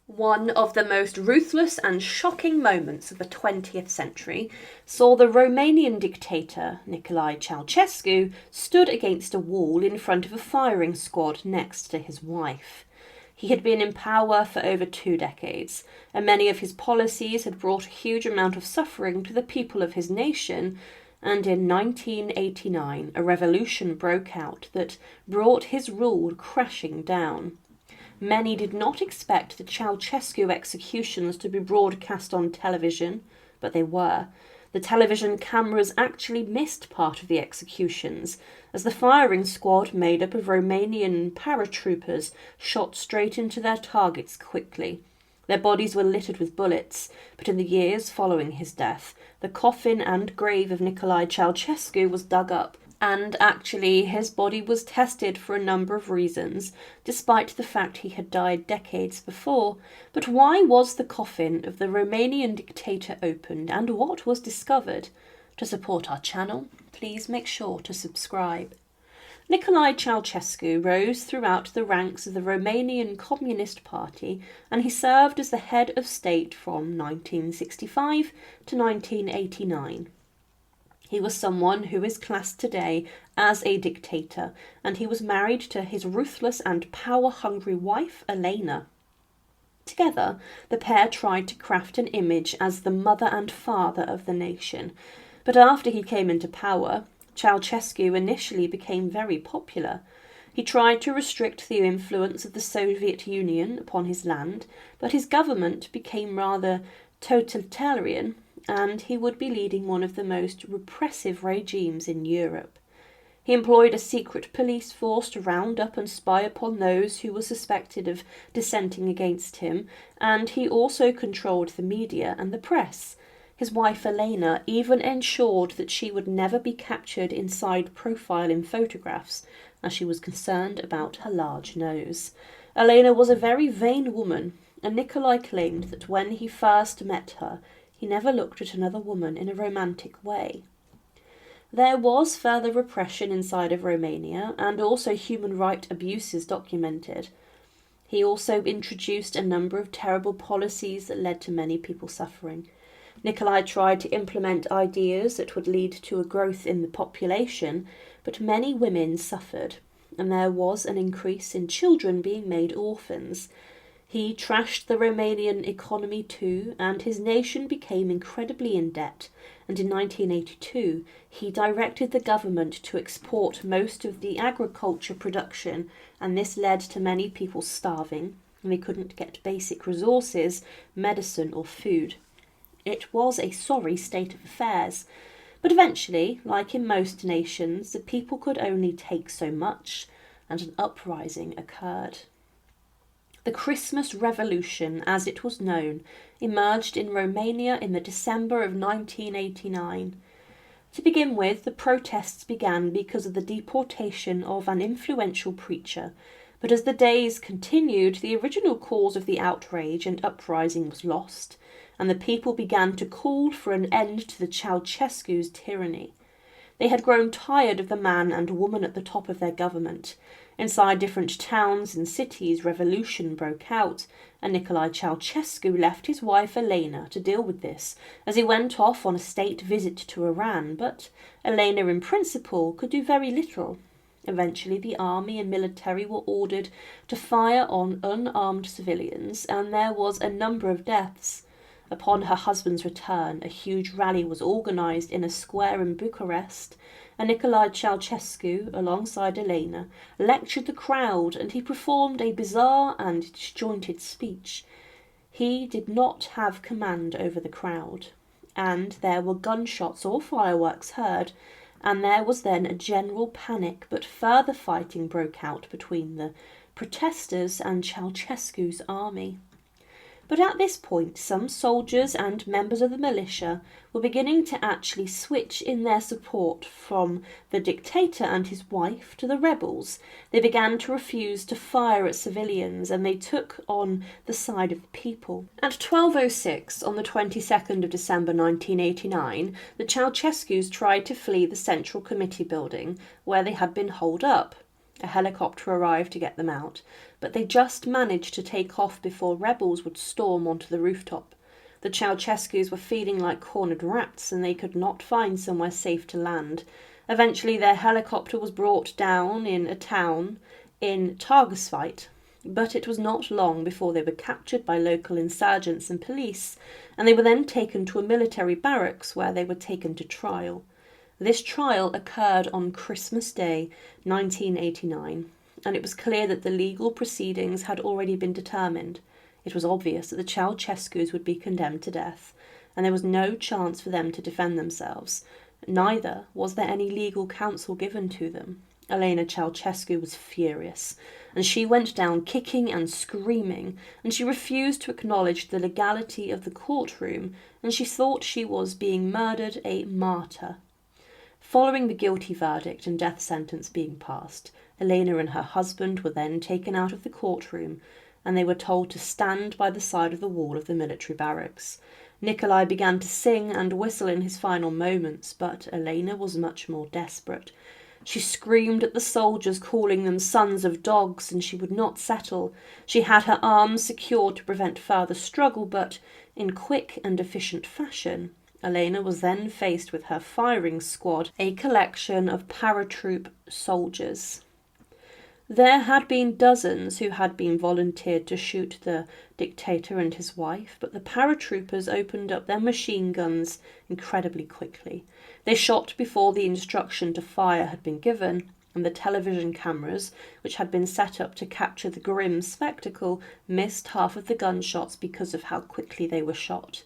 One of the most ruthless and shocking moments of the 20th century saw the Romanian dictator Nicolae Ceausescu stood against a wall in front of a firing squad next to his wife. He had been in power for over 2 decades, and many of his policies had brought a huge amount of suffering to the people of his nation, and in 1989 a revolution broke out that brought his rule crashing down. Many did not expect the Ceausescu executions to be broadcast on television, but they were. The television cameras actually missed part of the executions, as the firing squad, made up of Romanian paratroopers, shot straight into their targets quickly. Their bodies were littered with bullets, but in the years following his death, the coffin and grave of Nicolae Ceausescu was dug up, and actually his body was tested for a number of reasons, despite the fact he had died decades before. But why was the coffin of the Romanian dictator opened, and what was discovered? To support our channel, please make sure to subscribe. Nicolae Ceausescu rose throughout the ranks of the Romanian Communist Party, and he served as the head of state from 1965 to 1989. He was someone who is classed today as a dictator, and he was married to his ruthless and power-hungry wife, Elena. Together, the pair tried to craft an image as the mother and father of the nation. But after he came into power, Ceausescu initially became very popular. He tried to restrict the influence of the Soviet Union upon his land, but his government became rather totalitarian, and he would be leading one of the most repressive regimes in Europe. He employed a secret police force to round up and spy upon those who were suspected of dissenting against him, and he also controlled the media and the press. His wife Elena even ensured that she would never be captured in side-profile in photographs, as she was concerned about her large nose. Elena was a very vain woman, and Nicolae claimed that when he first met her, he never looked at another woman in a romantic way. There was further repression inside of Romania, and also human rights abuses documented. He also introduced a number of terrible policies that led to many people suffering. Nicolae tried to implement ideas that would lead to a growth in the population, but many women suffered, and there was an increase in children being made orphans. He trashed the Romanian economy too, and his nation became incredibly in debt, and in 1982 he directed the government to export most of the agriculture production, and this led to many people starving, and they couldn't get basic resources, medicine or food. It was a sorry state of affairs, but eventually, like in most nations, the people could only take so much, and an uprising occurred. The Christmas Revolution, as it was known, emerged in Romania in the December of 1989. To begin with, the protests began because of the deportation of an influential preacher, but as the days continued, the original cause of the outrage and uprising was lost, and the people began to call for an end to the Ceausescu's tyranny. They had grown tired of the man and woman at the top of their government. Inside different towns and cities, revolution broke out, and Nicolae Ceausescu left his wife Elena to deal with this, as he went off on a state visit to Iran, but Elena in principle could do very little. Eventually the army and military were ordered to fire on unarmed civilians, and there was a number of deaths. Upon her husband's return, a huge rally was organised in a square in Bucharest, and Nicolae Ceausescu, alongside Elena, lectured the crowd, and he performed a bizarre and disjointed speech. He did not have command over the crowd, and there were gunshots or fireworks heard, and there was then a general panic, but further fighting broke out between the protesters and Ceausescu's army. But at this point, some soldiers and members of the militia were beginning to actually switch in their support from the dictator and his wife to the rebels. They began to refuse to fire at civilians, and they took on the side of the people. At 12:06 on the 22nd of December 1989, the Ceausescus tried to flee the Central Committee building, where they had been holed up. A helicopter arrived to get them out, but they just managed to take off before rebels would storm onto the rooftop. The Ceausescus were feeling like cornered rats, and they could not find somewhere safe to land. Eventually their helicopter was brought down in a town in Targosvite, but it was not long before they were captured by local insurgents and police, and they were then taken to a military barracks where they were taken to trial. This trial occurred on Christmas Day, 1989, and it was clear that the legal proceedings had already been determined. It was obvious that the Ceausescus would be condemned to death, and there was no chance for them to defend themselves. Neither was there any legal counsel given to them. Elena Ceausescu was furious, and she went down kicking and screaming, and she refused to acknowledge the legality of the courtroom, and she thought she was being murdered a martyr. Following the guilty verdict and death sentence being passed, Elena and her husband were then taken out of the courtroom, and they were told to stand by the side of the wall of the military barracks. Nicolae began to sing and whistle in his final moments, but Elena was much more desperate. She screamed at the soldiers, calling them sons of dogs, and she would not settle. She had her arms secured to prevent further struggle, but in quick and efficient fashion, Elena was then faced with her firing squad, a collection of paratroop soldiers. There had been dozens who had been volunteered to shoot the dictator and his wife, but the paratroopers opened up their machine guns incredibly quickly. They shot before the instruction to fire had been given, and the television cameras, which had been set up to capture the grim spectacle, missed half of the gunshots because of how quickly they were shot.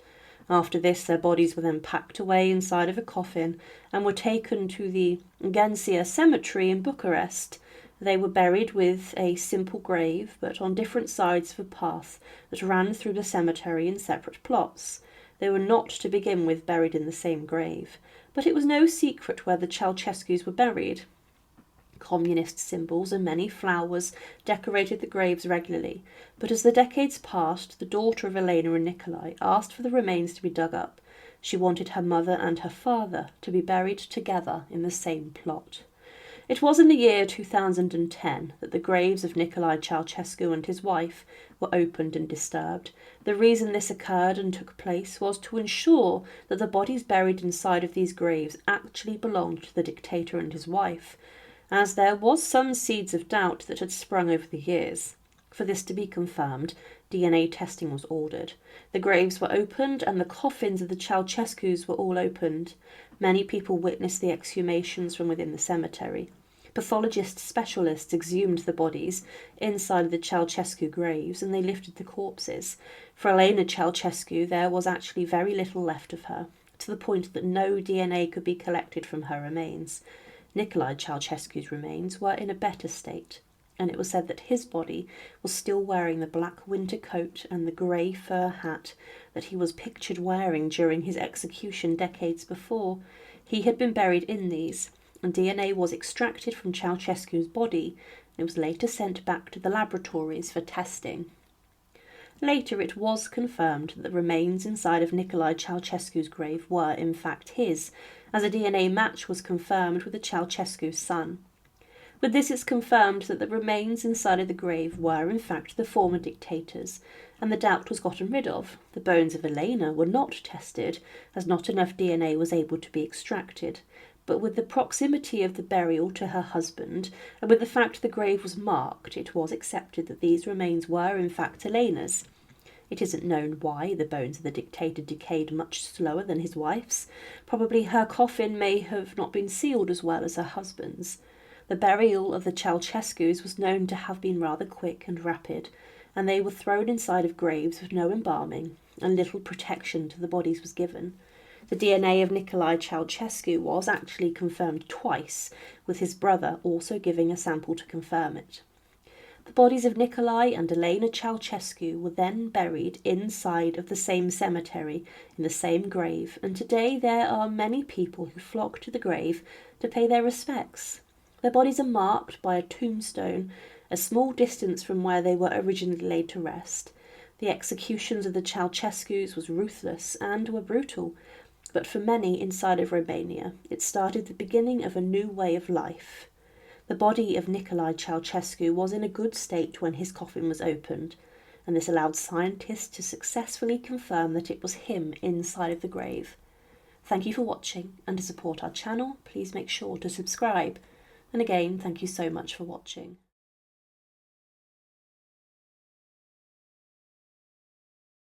After this, their bodies were then packed away inside of a coffin and were taken to the Ghencea cemetery in Bucharest. They were buried with a simple grave, but on different sides of a path that ran through the cemetery in separate plots. They were not to begin with buried in the same grave, but it was no secret where the Ceausescus were buried. Communist symbols and many flowers decorated the graves regularly, but as the decades passed, the daughter of Elena and Nicolae asked for the remains to be dug up. She wanted her mother and her father to be buried together in the same plot. It was in the year 2010 that the graves of Nicolae Ceausescu and his wife were opened and disturbed. The reason this occurred and took place was to ensure that the bodies buried inside of these graves actually belonged to the dictator and his wife, as there was some seeds of doubt that had sprung over the years. For this to be confirmed, DNA testing was ordered. The graves were opened and the coffins of the Ceausescus were all opened. Many people witnessed the exhumations from within the cemetery. Pathologist specialists exhumed the bodies inside of the Ceausescu graves, and they lifted the corpses. For Elena Ceausescu, there was actually very little left of her, to the point that no DNA could be collected from her remains. Nicolae Ceausescu's remains were in a better state, and it was said that his body was still wearing the black winter coat and the grey fur hat that he was pictured wearing during his execution decades before. He had been buried in these, and DNA was extracted from Ceausescu's body and it was later sent back to the laboratories for testing. Later it was confirmed that the remains inside of Nicolae Ceausescu's grave were in fact his, as a DNA match was confirmed with the Ceausescu's son. With this it's confirmed that the remains inside of the grave were in fact the former dictators, and the doubt was gotten rid of. The bones of Elena were not tested, as not enough DNA was able to be extracted, but with the proximity of the burial to her husband, and with the fact the grave was marked, it was accepted that these remains were in fact Elena's. It isn't known why the bones of the dictator decayed much slower than his wife's. Probably her coffin may have not been sealed as well as her husband's. The burial of the Ceausescus was known to have been rather quick and rapid, and they were thrown inside of graves with no embalming, and little protection to the bodies was given. The DNA of Nicolae Ceausescu was actually confirmed twice, with his brother also giving a sample to confirm it. The bodies of Nicolae and Elena Ceausescu were then buried inside of the same cemetery, in the same grave, and today there are many people who flock to the grave to pay their respects. Their bodies are marked by a tombstone, a small distance from where they were originally laid to rest. The executions of the Ceausescus was ruthless and were brutal, but for many inside of Romania, it started the beginning of a new way of life. The body of Nicolae Ceausescu was in a good state when his coffin was opened, and this allowed scientists to successfully confirm that it was him inside of the grave. Thank you for watching, and to support our channel, please make sure to subscribe. And again, thank you so much for watching.